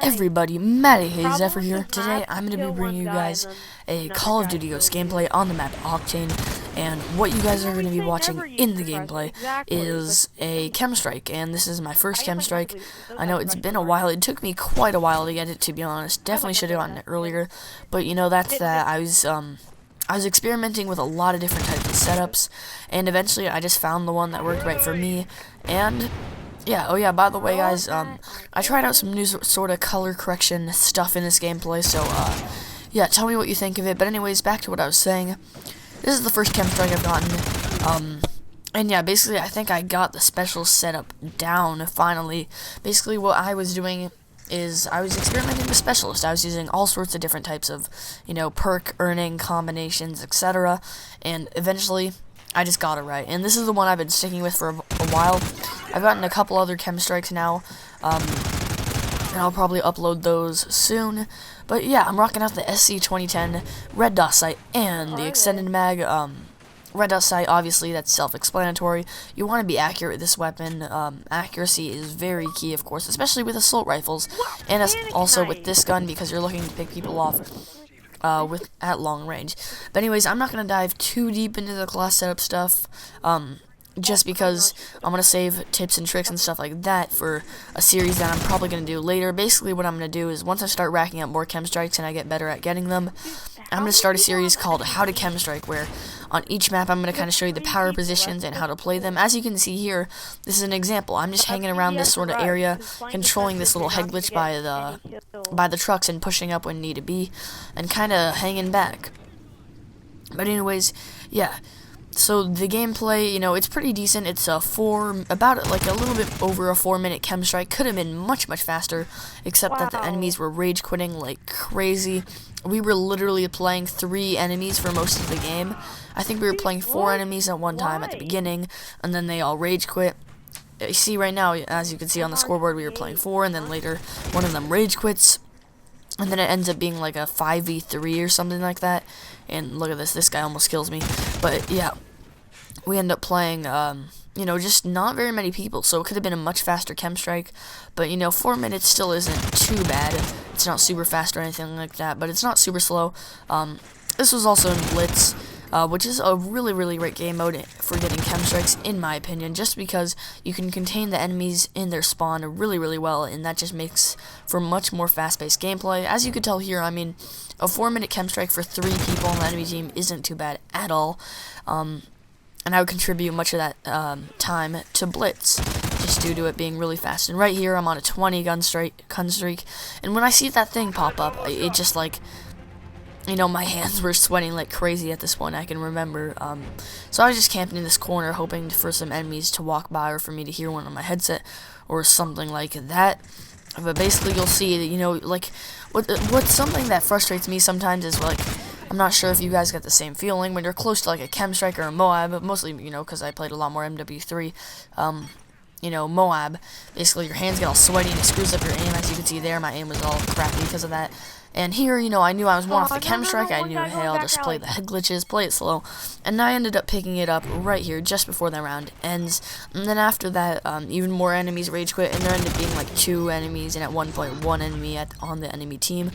everybody, Matty Hayes Ever here. Today I'm going to be bringing you guys a Call of Duty Ghost gameplay on the map Octane, and what you guys are going to be watching in the gameplay is a chem strike, and this is my first chem strike. I know it's been a while, it took me quite a while to get it, to be honest. Definitely should have gotten it earlier, but you know, that's that. I was experimenting with a lot of different types of setups, and eventually I just found the one that worked right for me. And yeah, oh yeah, by the way guys, I tried out some new sort of color correction stuff in this gameplay, so yeah, tell me what you think of it. But anyways, back to what I was saying. This is the first chem strike I've gotten, and yeah, basically I think I got the special setup down finally. Basically what I was doing is I was experimenting with specialist. I was using all sorts of different types of, you know, perk earning combinations, etc. And eventually I just got it right. And this is the one I've been sticking with for a while. I've gotten a couple other chem strikes now, and I'll probably upload those soon. But yeah, I'm rocking out the SC 2010 red dot sight and the extended mag. Red dot sight, obviously, that's self-explanatory. You want to be accurate with this weapon. Accuracy is very key, of course, especially with assault rifles, and also with this gun, because you're looking to pick people off at long range. But anyways, I'm not going to dive too deep into the class setup stuff, just because I'm going to save tips and tricks and stuff like that for a series that I'm probably going to do later. Basically, what I'm going to do is, once I start racking up more chem strikes and I get better at getting them, I'm going to start a series called How to Chem Strike, where on each map I'm going to kind of show you the power positions and how to play them. As you can see here, this is an example. I'm just hanging around this sort of area, controlling this little head glitch by the trucks and pushing up when need to be, and kind of hanging back. But anyways, yeah. So the gameplay, you know, it's pretty decent. It's about like a little bit over a 4-minute chem strike. Could have been much faster, except that the enemies were rage quitting like crazy. We were literally playing 3 enemies for most of the game. I think we were playing 4 enemies at one time at the beginning, and then they all rage quit. You see right now, as you can see on the scoreboard, we were playing 4, and then later one of them rage quits. And then it ends up being like a 5v3 or something like that. And look at this guy almost kills me. But yeah, we end up playing, you know, just not very many people. So it could have been a much faster chem strike. But, you know, 4 minutes still isn't too bad. It's not super fast or anything like that, but it's not super slow. This was also in Blitz, which is a really great game mode for getting chem strikes, in my opinion, just because you can contain the enemies in their spawn really well, and that just makes for much more fast-paced gameplay. As you could tell here, I mean, a 4-minute chem strike for 3 people on the enemy team isn't too bad at all, and I would contribute much of that time to Blitz, just due to it being really fast. And right here, I'm on a 20 gun streak, and when I see that thing pop up, it just like, you know, my hands were sweating like crazy at this point, I can remember. So I was just camping in this corner, hoping for some enemies to walk by, or for me to hear one on my headset, or something like that. But basically, you'll see that, you know, like, what's something that frustrates me sometimes is, like, I'm not sure if you guys get the same feeling when you're close to, like, a chem strike or a Moab, but mostly, you know, because I played a lot more MW3, you know, Moab, basically your hands get all sweaty and it screws up your aim. As you can see there, my aim was all crappy because of that. And here, you know, I knew I was one off the chem strike. I knew, hey, I'll just play the head glitches, play it slow. And I ended up picking it up right here, just before the round ends. And then after that, even more enemies rage quit, and there ended up being like 2 enemies, and at one point 1 enemy on the enemy team.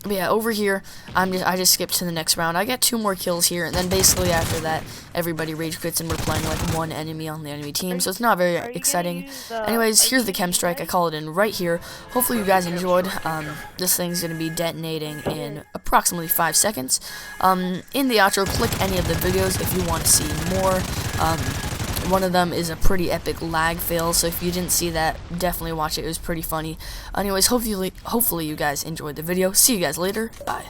But yeah, over here, I just skipped to the next round. I get 2 more kills here, and then basically after that, everybody rage quits, and we're playing like 1 enemy on the enemy team, so it's not very exciting. Anyways, here's the chem strike. I call it in right here. Hopefully you guys enjoyed. This thing's going to be detonating in approximately 5 seconds. In the outro, click any of the videos if you want to see more. One of them is a pretty epic lag fail, so if you didn't see that, definitely watch it. It was pretty funny. Anyways, hopefully you guys enjoyed the video. See you guys later. Bye.